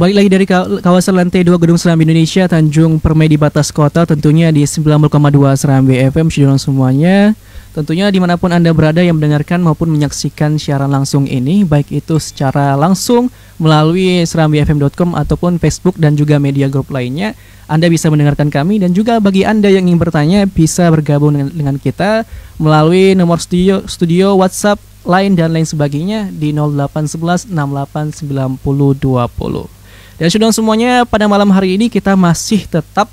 Balik lagi dari kawasan lantai 2 Gedung Serambi Indonesia, Tanjung Permai di batas kota, tentunya di 90,2 Serambi FM, saudara semuanya. Tentunya dimanapun Anda berada yang mendengarkan maupun menyaksikan siaran langsung ini, baik itu secara langsung melalui serambifm.com ataupun Facebook dan juga media grup lainnya, Anda bisa mendengarkan kami. Dan juga bagi Anda yang ingin bertanya, bisa bergabung dengan kita melalui nomor studio WhatsApp, Line dan lain sebagainya di 0811 68 90 20. Dan saudara semuanya, pada malam hari ini kita masih tetap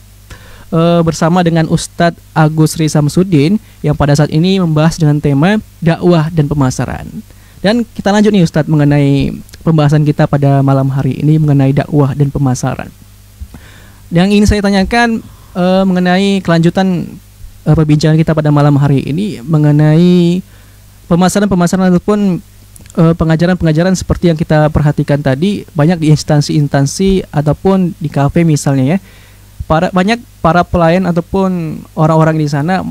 bersama dengan Ustadz Agus Ri Samsudin yang pada saat ini membahas dengan tema dakwah dan pemasaran. Dan kita lanjut nih Ustadz mengenai pembahasan kita pada malam hari ini mengenai dakwah dan pemasaran. Yang ingin saya tanyakan mengenai kelanjutan perbincangan kita pada malam hari ini mengenai pemasaran ataupun pengajaran-pengajaran seperti yang kita perhatikan tadi, banyak di instansi-instansi ataupun di kafe misalnya ya. Banyak para pelayan ataupun orang-orang di sana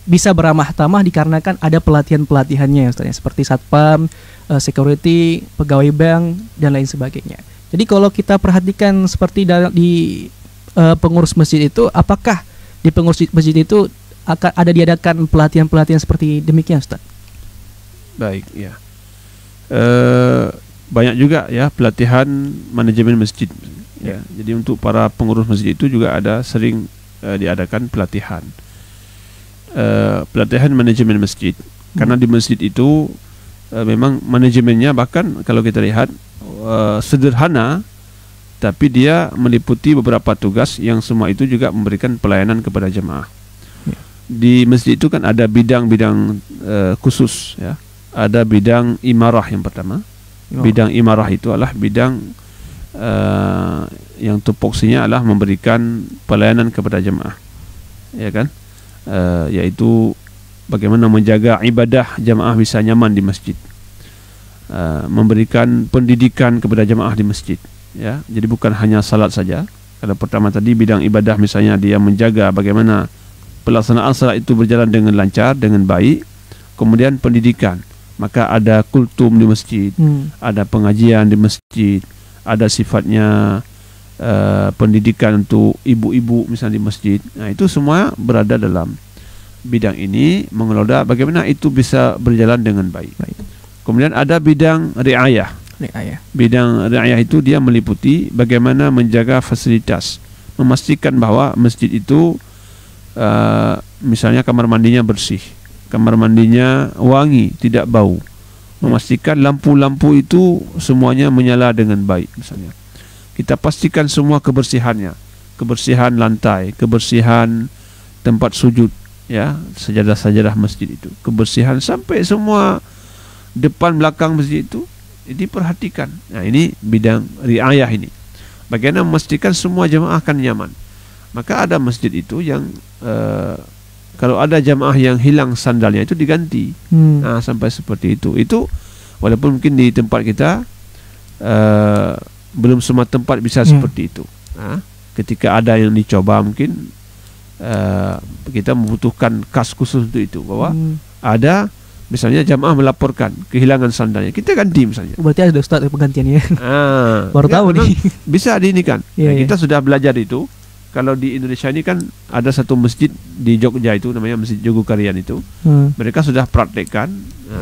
bisa beramah tamah dikarenakan ada pelatihan-pelatihannya Ustaz, seperti satpam, security, pegawai bank dan lain sebagainya. Jadi kalau kita perhatikan seperti di pengurus masjid itu, apakah di pengurus masjid itu akan ada diadakan pelatihan-pelatihan seperti demikian Ustaz? Baik, ya. Banyak juga ya pelatihan manajemen masjid ya. Jadi untuk para pengurus masjid itu juga ada sering diadakan pelatihan manajemen masjid. Karena di masjid itu memang manajemennya, bahkan kalau kita lihat sederhana, tapi dia meliputi beberapa tugas yang semua itu juga memberikan pelayanan kepada jemaah. Di masjid itu kan ada bidang-bidang khusus ya. Ada bidang imarah yang pertama. Bidang imarah itu adalah bidang yang tupoksinya adalah memberikan pelayanan kepada jemaah, ya kan? Yaitu bagaimana menjaga ibadah jemaah bisa nyaman di masjid, memberikan pendidikan kepada jemaah di masjid, ya. Jadi bukan hanya salat saja. Kalau pertama tadi bidang ibadah, misalnya dia menjaga bagaimana pelaksanaan salat itu berjalan dengan lancar, dengan baik. Kemudian pendidikan, maka ada kultum di masjid, ada pengajian di masjid, ada sifatnya pendidikan untuk ibu-ibu misalnya di masjid. Nah, itu semua berada dalam bidang ini, mengelola bagaimana itu bisa berjalan dengan baik. Kemudian ada bidang riayah. Bidang riayah itu dia meliputi bagaimana menjaga fasilitas, memastikan bahwa masjid itu misalnya kamar mandinya bersih, kamar mandinya wangi, tidak bau. Memastikan lampu-lampu itu semuanya menyala dengan baik misalnya. Kita pastikan semua kebersihannya, kebersihan lantai, kebersihan tempat sujud, ya, sajadah-sajadah masjid itu, kebersihan sampai semua depan belakang masjid itu diperhatikan. Nah, ini bidang riayah ini. Bagaimana memastikan semua jemaah akan nyaman. Maka ada masjid itu yang kalau ada jamaah yang hilang sandalnya itu diganti. Nah, sampai seperti itu. Itu walaupun mungkin di tempat kita belum semua tempat bisa seperti itu. Nah, ketika ada yang dicoba mungkin kita membutuhkan kas khusus untuk itu, bahwa ada misalnya jamaah melaporkan kehilangan sandalnya, kita ganti misalnya. Berarti ada Ustaz penggantiannya. Baru tahu nih. Bisa diinikan. Kita sudah belajar itu. Kalau di Indonesia ini kan ada satu masjid di Jogja itu namanya Masjid Jogokarian itu. Mereka sudah praktekkan,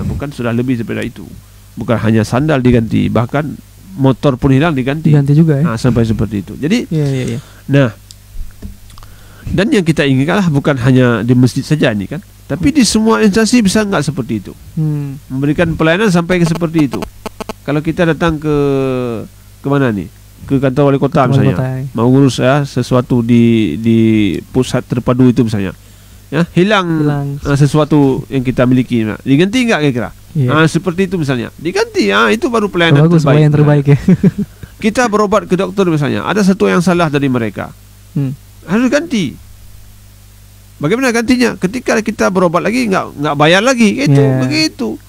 bukan sudah lebih daripada itu. Bukan hanya sandal diganti, bahkan motor pun hilang diganti juga ya. Nah, sampai seperti itu. Jadi nah, dan yang kita inginkanlah bukan hanya di masjid saja ini kan, tapi di semua instansi bisa enggak seperti itu. Memberikan pelayanan sampai ke seperti itu. Kalau kita datang ke mana nih? Ke kantor wali kota misalnya, mau ngurus ya sesuatu di pusat terpadu itu misalnya, ya, hilang sesuatu yang kita miliki, nah, diganti enggak kira-kira? Seperti itu misalnya, diganti, ya, itu baru pelayanan terbaik. Ya. Kita berobat ke dokter misalnya, ada satu yang salah dari mereka, harus ganti. Bagaimana gantinya? Ketika kita berobat lagi nggak bayar lagi, itu begitu.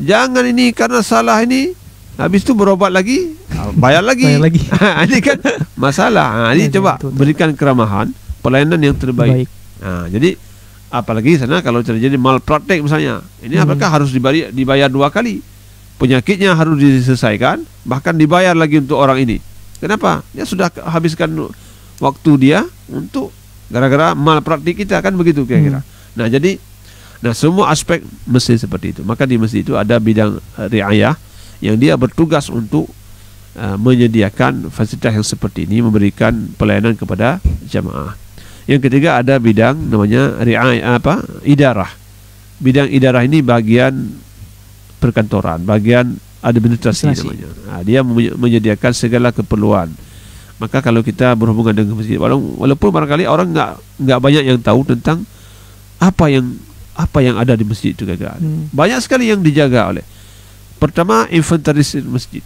Jangan ini karena salah ini, habis itu berobat lagi, bayar lagi. Ini kan masalah. Nah, ini coba berikan keramahan, pelayanan yang terbaik. Nah, jadi apalagi sana kalau terjadi malpraktek misalnya, ini apakah harus dibayar 2 kali? Penyakitnya harus diselesaikan, bahkan dibayar lagi untuk orang ini. Kenapa? Dia sudah habiskan waktu dia untuk gara-gara malpraktik kita, kan begitu kira-kira. Nah, jadi semua aspek masjid seperti itu. Maka di masjid itu ada bidang riayah yang dia bertugas untuk menyediakan fasilitas yang seperti ini, memberikan pelayanan kepada jamaah. Yang ketiga ada bidang namanya idarah. Bidang idarah ini bagian perkantoran, bagian administrasi namanya. Dia menyediakan segala keperluan. Maka kalau kita berhubungan dengan masjid, walaupun barangkali orang nggak banyak yang tahu tentang apa yang ada di masjid itu gagal. Banyak sekali yang dijaga oleh. Pertama, inventaris masjid.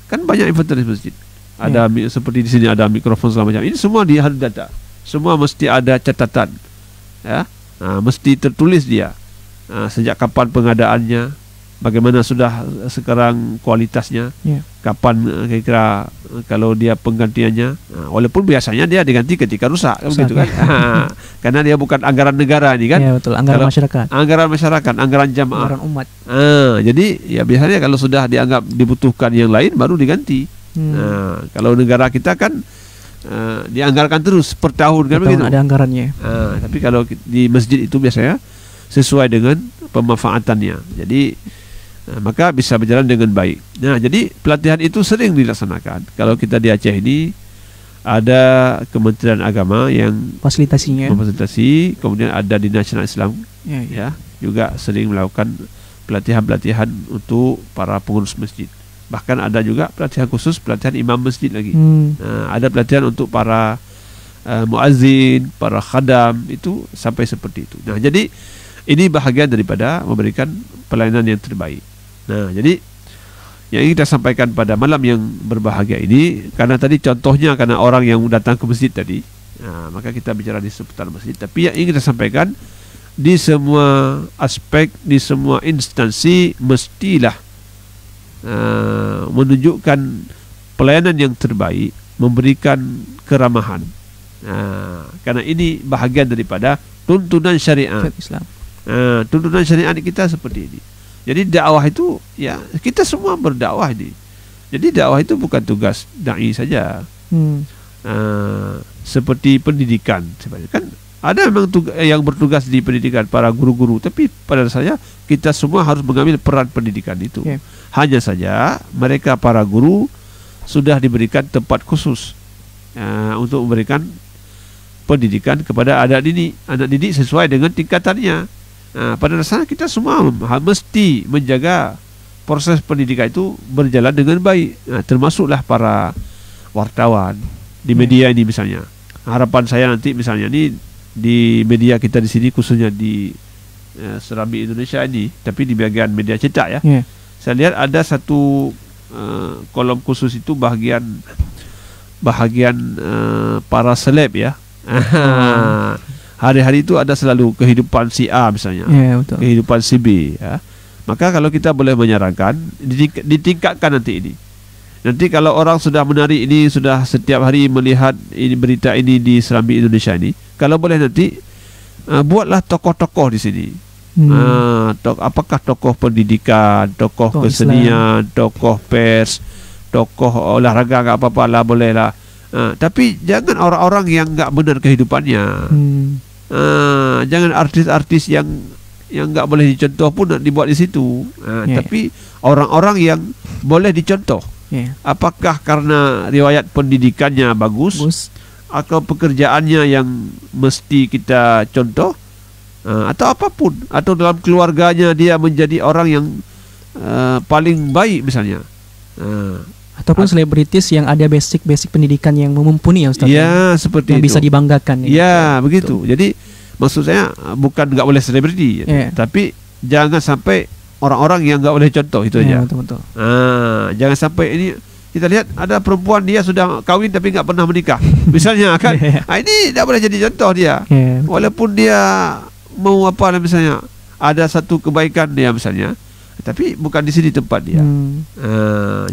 Kan banyak inventaris masjid. Ada seperti di sini ada mikrofon segala macam. Ini semua dia harus data. Semua mesti ada catatan. Ya. Mesti tertulis dia. Sejak kapan pengadaannya, bagaimana sudah sekarang kualitasnya, kapan kira-kira kalau dia penggantiannya. Walaupun biasanya dia diganti ketika rusak begitu kan. Karena dia bukan anggaran negara ini kan. Ya, betul, anggaran masyarakat. Anggaran masyarakat, anggaran jamaah. Anggaran umat. Jadi ya biasanya kalau sudah dianggap dibutuhkan yang lain baru diganti. Kalau negara kita kan dianggarkan terus per tahun kan begitu. Ada anggarannya. Tapi kalau di masjid itu biasanya sesuai dengan pemanfaatannya. Jadi maka bisa berjalan dengan baik. Nah, jadi pelatihan itu sering dilaksanakan. Kalau kita di Aceh ini ada Kementerian Agama yang memfasilitasi, kemudian ada di Nasional Islam ya juga sering melakukan pelatihan-pelatihan untuk para pengurus masjid. Bahkan ada juga pelatihan khusus, pelatihan imam masjid lagi. Ada pelatihan untuk para muazzin, para khadam, itu sampai seperti itu. Nah, jadi ini bahagian daripada memberikan pelayanan yang terbaik. Nah, jadi yang ingin kita sampaikan pada malam yang berbahagia ini, karena tadi contohnya karena orang yang datang ke masjid tadi, maka kita bicara di seputar masjid. Tapi yang ingin kita sampaikan, di semua aspek, di semua instansi mestilah menunjukkan pelayanan yang terbaik, memberikan keramahan. Karena ini bahagian daripada tuntunan syariat Islam. Tuntunan syariat kita seperti ini. Jadi dakwah itu ya kita semua berdakwah ini. Jadi dakwah itu bukan tugas dai saja. Seperti pendidikan sebenarnya kan ada memang yang bertugas di pendidikan, para guru-guru, tapi pada dasarnya kita semua harus mengambil peran pendidikan itu. Hanya saja mereka para guru sudah diberikan tempat khusus untuk memberikan pendidikan kepada anak didik sesuai dengan tingkatannya. Pada dasarnya kita semua mesti menjaga proses pendidikan itu berjalan dengan baik. Termasuklah para wartawan di media ini misalnya. Harapan saya nanti misalnya ini di media kita di sini, khususnya di Serambi Indonesia ini, tapi di bagian media cetak ya. Saya lihat ada satu kolom khusus itu bahagian para seleb ya. Hari-hari itu ada selalu kehidupan si A misalnya, betul. Kehidupan si B ya. Maka kalau kita boleh menyarankan ditingkatkan nanti ini. Nanti kalau orang sudah menari ini, sudah setiap hari melihat ini berita ini di Serambi Indonesia ini, kalau boleh nanti buatlah tokoh-tokoh di sini. Apakah tokoh pendidikan, tokoh kesenian, Islam, tokoh pers, tokoh olahraga, nggak apa-apa lah, boleh lah. Tapi jangan orang-orang yang nggak benar kehidupannya. Jangan artis-artis yang nggak boleh dicontoh pun dibuat di situ. Tapi orang-orang yang boleh dicontoh. Apakah karena riwayat pendidikannya bagus, atau pekerjaannya yang mesti kita contoh, atau apapun, atau dalam keluarganya dia menjadi orang yang paling baik misalnya. Ataupun selebritis yang ada basic pendidikan yang mumpuni ya Ustaz. Ya, seperti yang itu. Bisa dibanggakan. Ya, begitu. Betul. Jadi maksud saya bukan nggak boleh selebriti, tapi jangan sampai orang-orang yang nggak boleh contoh itu aja. Betul. Jangan sampai ini kita lihat ada perempuan dia sudah kawin tapi nggak pernah menikah, misalnya kan. Ini tidak boleh jadi contoh dia. Walaupun dia mau apa misalnya ada satu kebaikan dia misalnya, tapi bukan di sini tempat dia.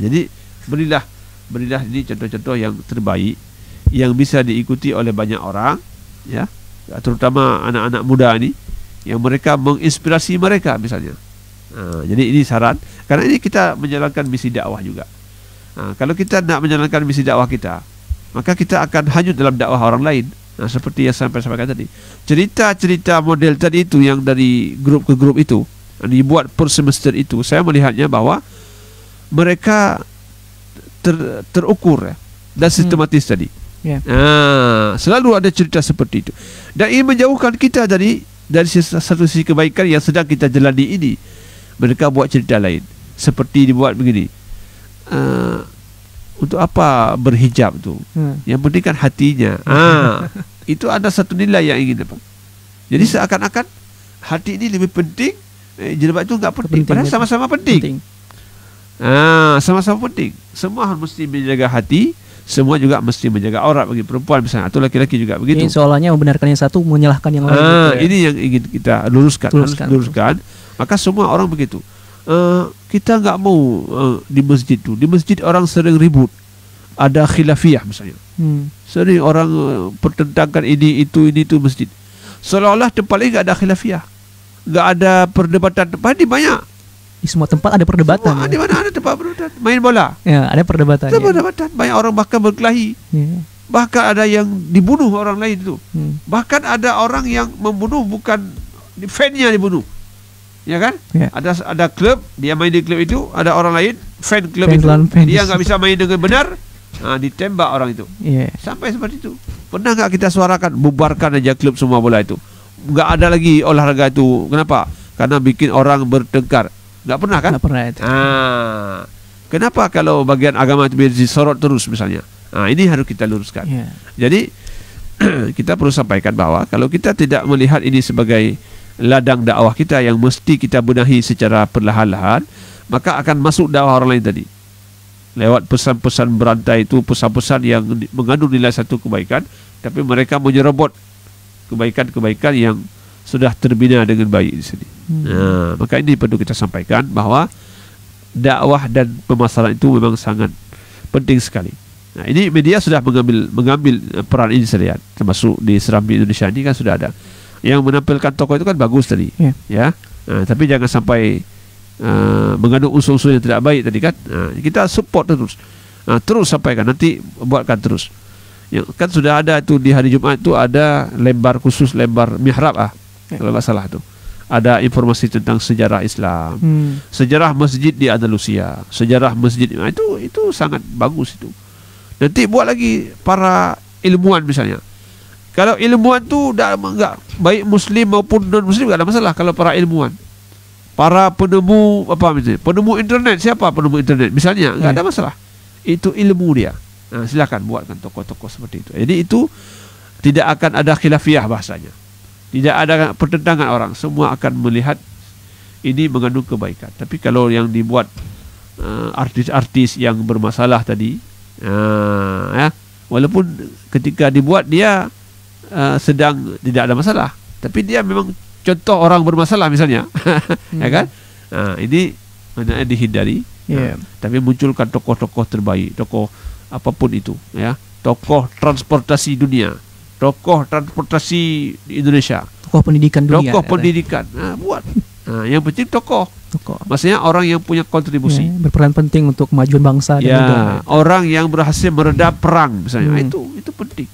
Jadi berilah ini contoh-contoh yang terbaik yang bisa diikuti oleh banyak orang ya, terutama anak-anak muda ini yang mereka menginspirasi mereka misalnya. Jadi ini saran, karena ini kita menjalankan misi dakwah juga. Kalau kita nak menjalankan misi dakwah kita, maka kita akan hanyut dalam dakwah orang lain. Seperti yang saya sampaikan tadi, cerita-cerita model tadi itu yang dari grup ke grup itu dibuat per semester itu, saya melihatnya bahwa mereka terukur dan sistematis tadi. Selalu ada cerita seperti itu, dan ini menjauhkan kita dari satu sisi kebaikan yang sedang kita jalani ini. Mereka buat cerita lain, seperti dibuat begini, untuk apa berhijab tu? Yang penting kan hatinya. Itu ada satu nilai yang ingin dapat. Jadi seakan-akan hati ini lebih penting, jilbab itu enggak penting. Padahal sama-sama penting. Sama-sama penting. Semua mesti menjaga hati, semua juga mesti menjaga aurat bagi perempuan misalnya, atau laki-laki juga begitu. Ini soalnya membenarkan yang satu, menyalahkan yang lain. Ini yang ingin kita luruskan. Maka semua orang begitu. Kita enggak mau di masjid tu. Di masjid orang sering ribut. Ada khilafiyah misalnya. Sering orang pertentangkan ini itu masjid. Seolah-olah tempat lain enggak ada khilafiyah. Enggak ada perdebatan. Tempat ini banyak. Di semua tempat ada perdebatan. Di mana ada tempat perdebatan? Main bola. Ada perdebatan. Ada perdebatan. Banyak orang bahkan berkelahi. Bahkan ada yang dibunuh orang lain itu. Bahkan ada orang yang membunuh bukan fan-nya dibunuh. Ya kan? Ada klub, dia main di klub itu, ada orang lain fan klub itu. Dia enggak bisa main dengan benar. Ditembak orang itu. Sampai seperti itu. Pernah enggak kita suarakan bubarkan aja klub semua bola itu? Enggak ada lagi olahraga itu. Kenapa? Karena bikin orang bertengkar. Enggak pernah kan? Enggak pernah itu. Kenapa kalau bagian agama itu disorot terus misalnya? Ini harus kita luruskan. Jadi kita perlu sampaikan bahwa kalau kita tidak melihat ini sebagai ladang dakwah kita yang mesti kita benahi secara perlahan-lahan, maka akan masuk dakwah orang lain tadi. Lewat pesan-pesan berantai itu, pesan-pesan yang mengandung nilai satu kebaikan, tapi mereka menyerobot kebaikan-kebaikan yang sudah terbina dengan baik di sini. Maka ini perlu kita sampaikan bahwa dakwah dan pemasaran itu memang sangat penting sekali. Ini media sudah mengambil peran ini sekalian, termasuk di Serambi Indonesia ini kan sudah ada yang menampilkan tokoh itu kan bagus tadi, tapi jangan sampai mengandung unsur-unsur yang tidak baik tadi kan. Kita support terus sampaikan, nanti buatkan terus. Kan sudah ada itu di hari Jumat itu ada lembar khusus, lembar mihrab kalau nggak salah tu. Ada informasi tentang sejarah Islam, sejarah masjid di Andalusia, sejarah masjid itu sangat bagus itu. Nanti buat lagi para ilmuwan misalnya. Kalau ilmuwan tu enggak baik muslim maupun non muslim enggak ada masalah. Kalau para ilmuwan, para penemu misalnya, penemu internet, siapa penemu internet misalnya, enggak ada masalah. Itu ilmu dia. Silakan buatkan tokoh-tokoh seperti itu. Jadi itu tidak akan ada khilafiyah bahasanya. Tidak ada pertentangan orang, semua akan melihat ini mengandung kebaikan. Tapi kalau yang dibuat artis-artis yang bermasalah tadi, walaupun ketika dibuat dia sedang tidak ada masalah, tapi dia memang contoh orang bermasalah misalnya, ya kan? Ini hendaknya dihindari. Tapi munculkan tokoh-tokoh terbaik, tokoh apapun itu, tokoh transportasi dunia, tokoh transportasi di Indonesia, tokoh pendidikan dunia, tokoh pendidikan, buat. Yang penting tokoh. Maksudnya orang yang punya kontribusi, berperan penting untuk kemajuan bangsa. Orang yang berhasil meredam perang misalnya, itu penting.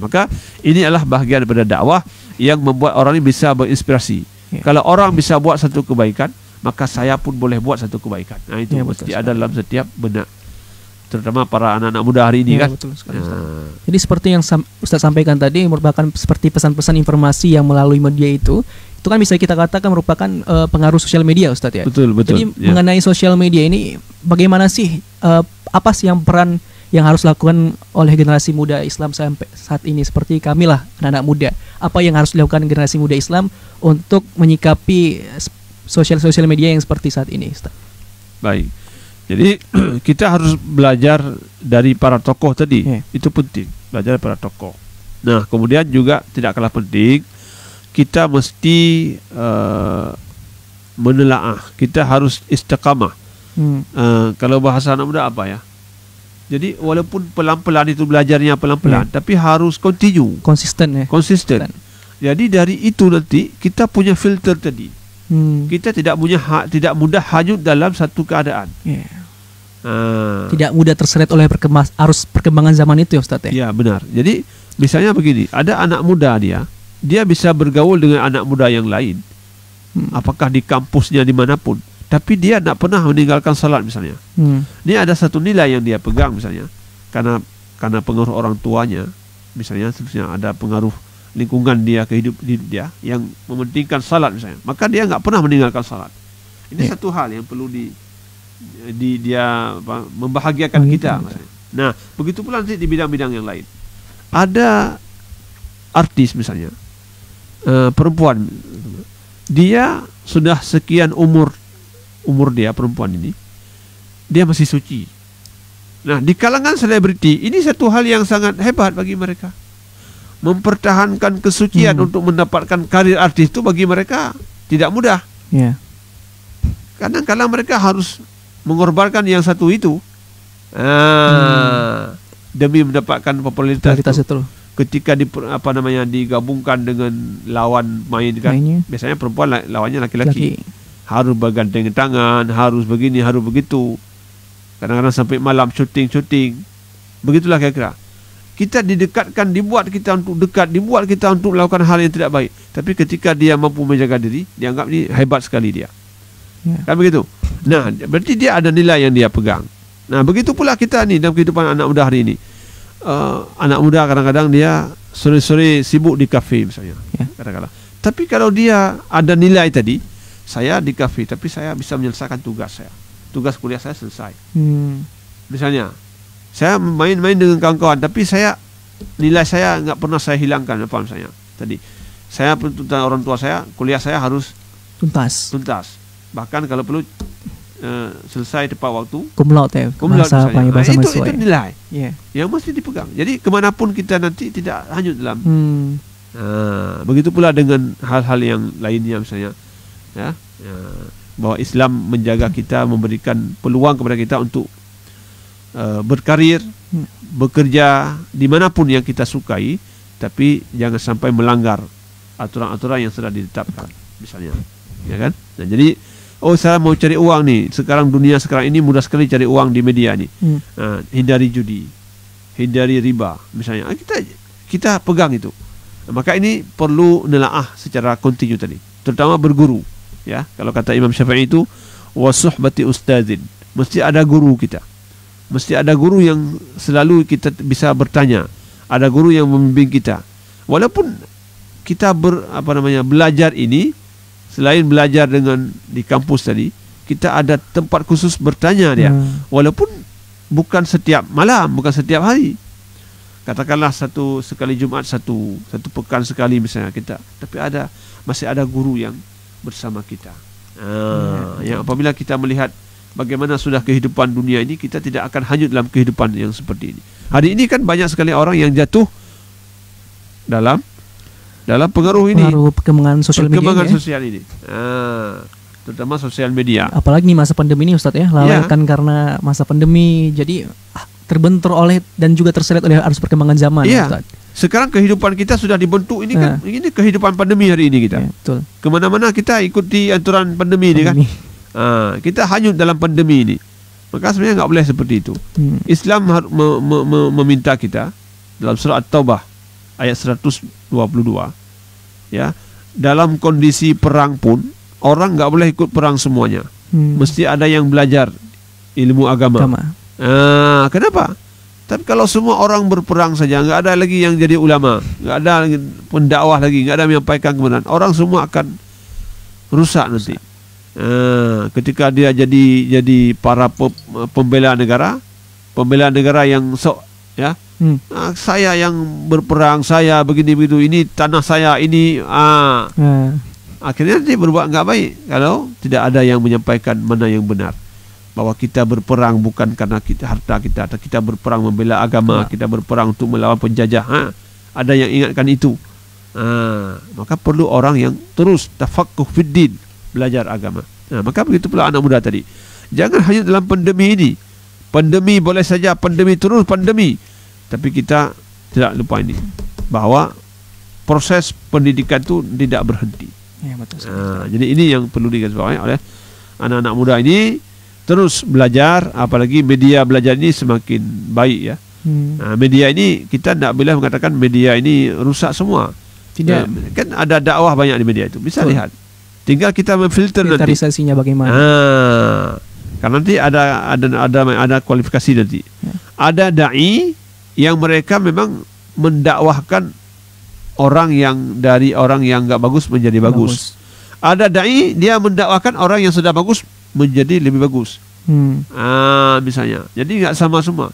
Maka ini adalah bahagian daripada dakwah yang membuat orang ini bisa berinspirasi. Kalau orang bisa buat satu kebaikan, maka saya pun boleh buat satu kebaikan. Itu mesti ada dalam setiap benak, terutama para anak-anak muda hari ini kan. Betul sekali, jadi seperti yang Ustaz sampaikan tadi, merupakan seperti pesan-pesan informasi yang melalui media itu kan bisa kita katakan merupakan pengaruh sosial media, Ustaz ya. Betul. Jadi mengenai sosial media ini, bagaimana sih apa sih yang peran yang harus dilakukan oleh generasi muda Islam sampai saat ini, seperti kami lah, anak-anak muda, apa yang harus dilakukan generasi muda Islam untuk menyikapi sosial media yang seperti saat ini, Ustaz? Baik, jadi kita harus belajar dari para tokoh tadi. Itu penting, belajar dari para tokoh. Nah, kemudian juga tidak kalah penting, kita mesti menelaah, kita harus istiqamah. Kalau bahasa anak muda apa ya? Jadi walaupun pelan-pelan itu belajarnya pelan-pelan, tapi harus konsisten. Jadi dari itu nanti kita punya filter tadi. Kita tidak mudah hanyut dalam satu keadaan. Tidak mudah terseret oleh arus perkembangan zaman itu ya Ustadz ya? Ya benar. Jadi misalnya begini, ada anak muda dia bisa bergaul dengan anak muda yang lain, apakah di kampusnya dimanapun, tapi dia tidak pernah meninggalkan salat misalnya. Ini ada satu nilai yang dia pegang misalnya, karena pengaruh orang tuanya, misalnya ada pengaruh lingkungan dia ke hidup dia yang mementingkan salat misalnya, maka dia nggak pernah meninggalkan salat. Ini satu hal yang perlu dia membahagiakan kita misalnya. Nah, begitu pula nanti di bidang-bidang yang lain. Ada artis misalnya, perempuan, dia sudah sekian umur dia, perempuan ini, dia masih suci. Nah, di kalangan selebriti ini satu hal yang sangat hebat bagi mereka. Mempertahankan kesucian untuk mendapatkan karir artis itu bagi mereka tidak mudah. Kadang-kadang mereka harus mengorbankan yang satu itu demi mendapatkan popularitas itu. Ketika digabungkan dengan lawan main kan, biasanya perempuan lawannya laki-laki. Harus bergandeng tangan, harus begini, harus begitu. Kadang-kadang sampai malam syuting. Begitulah kira-kira. Kita dibuat kita untuk dekat, dibuat kita untuk melakukan hal yang tidak baik. Tapi ketika dia mampu menjaga diri, dianggap ini hebat sekali dia. Kan begitu. Nah, berarti dia ada nilai yang dia pegang. Nah, begitu pula kita ni dalam kehidupan anak muda hari ini. Anak muda kadang-kadang dia sore-sore sibuk di kafe misalnya. Kadang-kadang. Tapi kalau dia ada nilai tadi, saya di kafe tapi saya bisa menyelesaikan tugas saya. Tugas kuliah saya selesai. Misalnya, saya main-main dengan kawan-kawan tapi nilai saya enggak pernah saya hilangkan apa misalnya. Tadi saya tuntutan orang tua saya, kuliah saya harus tuntas. Bahkan kalau perlu selesai tepat waktu. Cum laude bahasa itu nilai yang mesti dipegang. Jadi kemanapun kita nanti tidak hanyut dalam. Begitu pula dengan hal-hal yang lainnya misalnya, bahwa Islam menjaga kita, memberikan peluang kepada kita untuk berkarir, bekerja dimanapun yang kita sukai, tapi jangan sampai melanggar aturan-aturan yang sudah ditetapkan misalnya, ya kan? Nah, jadi saya mau cari uang nih. Dunia sekarang ini mudah sekali cari uang di media nih. Hindari judi, hindari riba misalnya. Kita pegang itu. Maka ini perlu nelaah secara kontinu tadi, terutama berguru. Ya, kalau kata Imam Syafi'i itu wasuhbati ustadzin. Mesti ada guru kita. Mesti ada guru yang selalu kita bisa bertanya. Ada guru yang membimbing kita. Walaupun kita belajar ini, selain belajar di kampus tadi, kita ada tempat khusus bertanya dia. Walaupun bukan setiap malam, bukan setiap hari. Katakanlah sekali Jumat, satu pekan sekali misalnya kita. Tapi masih ada guru yang bersama kita. Yang apabila kita melihat bagaimana sudah kehidupan dunia ini, kita tidak akan hanyut dalam kehidupan yang seperti ini. Hari ini kan banyak sekali orang yang jatuh dalam pengaruh perkembangan sosial ini. Terutama sosial media. Apalagi nih masa pandemi ini Ustadz ya, lalaikan karena masa pandemi, jadi terbentur oleh dan juga terseret oleh arus perkembangan zaman. Ustadz. Sekarang kehidupan kita sudah dibentuk ini kan, ini kehidupan pandemi hari ini kita. Betul. Kemana-mana kita ikuti aturan pandemi ini kan. Kita hanyut dalam pandemi ini. Maka sebenarnya nggak boleh seperti itu. Islam meminta kita dalam surah At-Taubah ayat 122, ya, dalam kondisi perang pun orang nggak boleh ikut perang semuanya. Mesti ada yang belajar ilmu agama. Kenapa? Tapi kalau semua orang berperang saja, nggak ada lagi yang jadi ulama, nggak ada lagi pendakwah lagi, nggak ada yang menyampaikan kebenaran, orang semua akan rusak nanti. Ketika dia jadi para pembela negara yang saya yang berperang, saya begini begitu, ini tanah saya, ini akhirnya dia berbuat nggak baik kalau tidak ada yang menyampaikan mana yang benar, bahwa kita berperang bukan karena harta kita berperang membela agama, kita berperang untuk melawan penjajah. Ada yang ingatkan itu. Maka perlu orang yang terus tafaqquh fiddin, belajar agama. Maka begitu pula anak muda tadi. Jangan hanya dalam pandemi ini. Pandemi boleh saja, pandemi terus pandemi. Tapi kita tidak lupa ini, bahwa proses pendidikan itu tidak berhenti. Jadi ini yang perlu digarisbawahi oleh anak-anak muda ini, terus belajar, apalagi media belajar ini semakin baik ya. Nah, media ini kita tidak boleh mengatakan media ini rusak semua. Tidak. Kan ada dakwah banyak di media itu. Bisa lihat. Tinggal kita memfilter nanti. Filterisasinya bagaimana? Karena nanti ada kualifikasi nanti. Ya. Ada dai yang mereka memang mendakwahkan orang yang dari orang yang enggak bagus menjadi bagus. Ada dai dia mendakwahkan orang yang sudah bagus menjadi lebih bagus. Misalnya. Jadi enggak sama semua.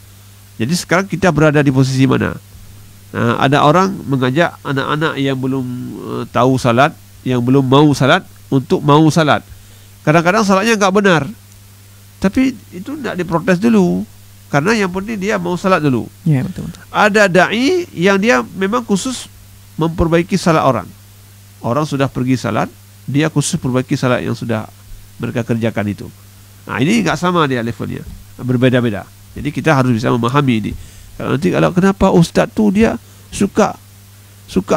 Jadi sekarang kita berada di posisi mana? Ada orang mengajak anak-anak yang belum tahu salat, yang belum mau salat untuk mau salat. Kadang-kadang salatnya enggak benar. Tapi itu enggak diprotes dulu. Karena yang penting dia mau salat dulu. Ya, betul. Ada dai yang dia memang khusus memperbaiki salat orang. Orang sudah pergi salat, dia khusus perbaiki salat yang sudah mereka kerjakan itu. Nah, ini enggak sama dia levelnya. Berbeda-beda. Jadi kita harus bisa memahami ini. Kalau nanti kenapa ustaz tu dia suka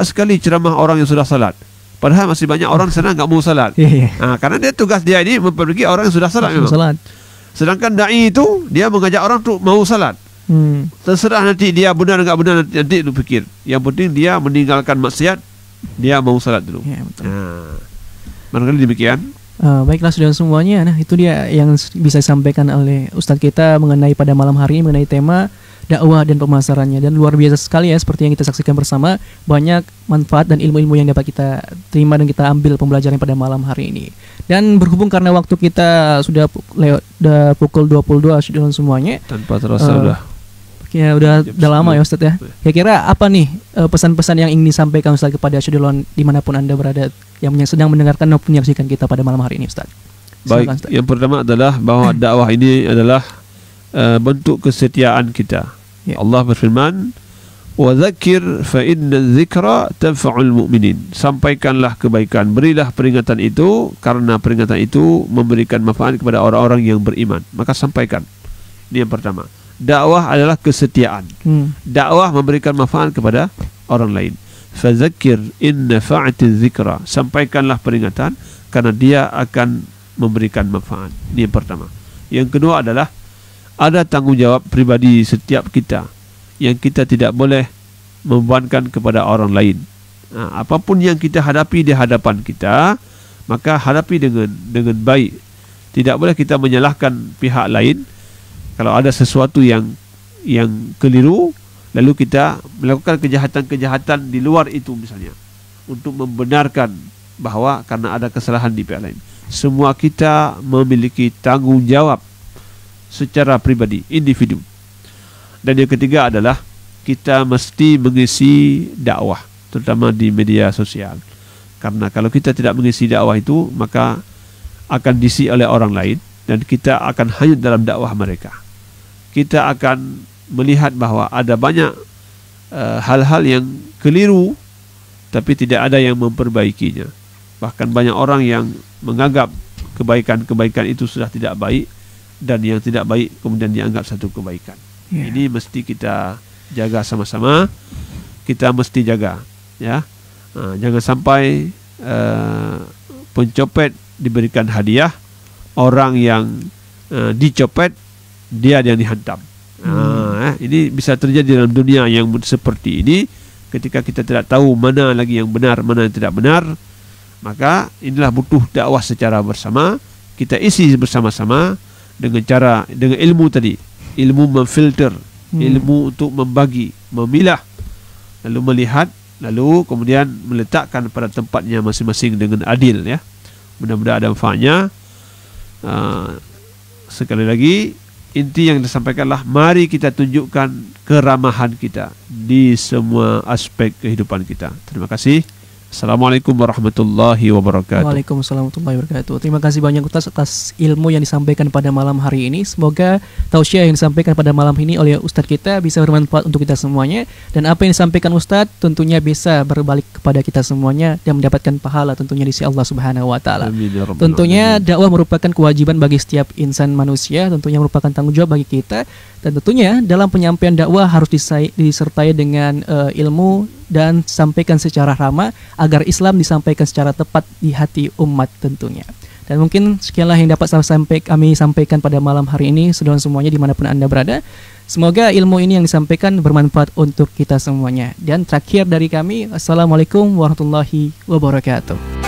sekali ceramah orang yang sudah salat. Padahal masih banyak orang sana enggak mau salat. Karena dia tugas dia ini memperbaiki orang yang sudah salat memang. Sedangkan dai itu dia mengajak orang untuk mau salat. Terserah nanti dia benar enggak benar nanti lu pikir. Yang penting dia meninggalkan maksiat, dia mau salat dulu. Ya, betul. Barangkali demikian. Baiklah saudara semuanya, nah itu dia yang bisa disampaikan oleh Ustadz kita mengenai pada malam hari ini mengenai tema dakwah dan pemasarannya, dan luar biasa sekali ya, seperti yang kita saksikan bersama, banyak manfaat dan ilmu-ilmu yang dapat kita terima dan kita ambil pembelajaran pada malam hari ini. Dan berhubung karena waktu kita sudah lewat pukul 22 saudara semuanya, tanpa terasa ya udah lama ya Ustadz ya. Kira-kira apa nih pesan-pesan yang ingin disampaikan Ustadz kepada Syudulon dimanapun Anda berada yang sedang mendengarkan maupun menyaksikan kita pada malam hari ini Ustadz? Baik, Ustadz. Yang pertama adalah bahwa dakwah ini adalah bentuk kesetiaan kita. Ya. Allah berfirman, "Wa dzakir fa inna dzikra tanfa'ul mu'minin." Sampaikanlah kebaikan, berilah peringatan itu karena peringatan itu memberikan manfaat kepada orang-orang yang beriman. Maka sampaikan. Ini yang pertama. Dakwah adalah kesetiaan. Dakwah memberikan manfaat kepada orang lain. Fadzakir in nafa'atiz zikra. Sampaikanlah peringatan karena dia akan memberikan manfaat. Ini yang pertama. Yang kedua adalah ada tanggungjawab pribadi setiap kita yang kita tidak boleh membebankan kepada orang lain. Apapun yang kita hadapi di hadapan kita, maka hadapi dengan baik. Tidak boleh kita menyalahkan pihak lain. Kalau ada sesuatu yang keliru, lalu kita melakukan kejahatan-kejahatan di luar itu misalnya, untuk membenarkan bahwa karena ada kesalahan di pihak lain. Semua kita memiliki tanggung jawab secara pribadi, individu. Dan yang ketiga adalah kita mesti mengisi dakwah, terutama di media sosial. Karena kalau kita tidak mengisi dakwah itu, maka akan diisi oleh orang lain dan kita akan hanyut dalam dakwah mereka. Kita akan melihat bahwa ada banyak hal-hal yang keliru tapi tidak ada yang memperbaikinya. Bahkan banyak orang yang menganggap kebaikan-kebaikan itu sudah tidak baik, dan yang tidak baik kemudian dianggap satu kebaikan. Ini mesti kita jaga sama-sama. Kita mesti jaga, ya. Jangan sampai pencopet diberikan hadiah, orang yang dicopet dia yang dihantam. Ini bisa terjadi dalam dunia yang seperti ini. Ketika kita tidak tahu mana lagi yang benar, mana yang tidak benar, maka inilah butuh dakwah secara bersama. Kita isi bersama-sama dengan ilmu tadi, ilmu memfilter, ilmu untuk membagi, memilah, lalu melihat, lalu kemudian meletakkan pada tempatnya masing-masing dengan adil, ya. Mudah-mudahan ada manfaatnya. Sekali lagi, inti yang disampaikanlah, mari kita tunjukkan keramahan kita di semua aspek kehidupan kita. Terima kasih. Assalamualaikum warahmatullahi wabarakatuh. Waalaikumsalam warahmatullahi wabarakatuh. Terima kasih banyak Ustaz atas ilmu yang disampaikan pada malam hari ini. Semoga tausiah yang disampaikan pada malam ini oleh Ustaz kita bisa bermanfaat untuk kita semuanya. Dan apa yang disampaikan Ustaz tentunya bisa berbalik kepada kita semuanya dan mendapatkan pahala tentunya di sisi Allah Subhanahu wa taala. Tentunya dakwah merupakan kewajiban bagi setiap insan manusia, tentunya merupakan tanggung jawab bagi kita. Dan tentunya dalam penyampaian dakwah harus disertai dengan ilmu dan sampaikan secara ramah agar Islam disampaikan secara tepat di hati umat tentunya. Dan mungkin sekianlah yang dapat kami sampaikan pada malam hari ini, saudara semuanya dimanapun Anda berada. Semoga ilmu ini yang disampaikan bermanfaat untuk kita semuanya. Dan terakhir dari kami, Assalamualaikum warahmatullahi wabarakatuh.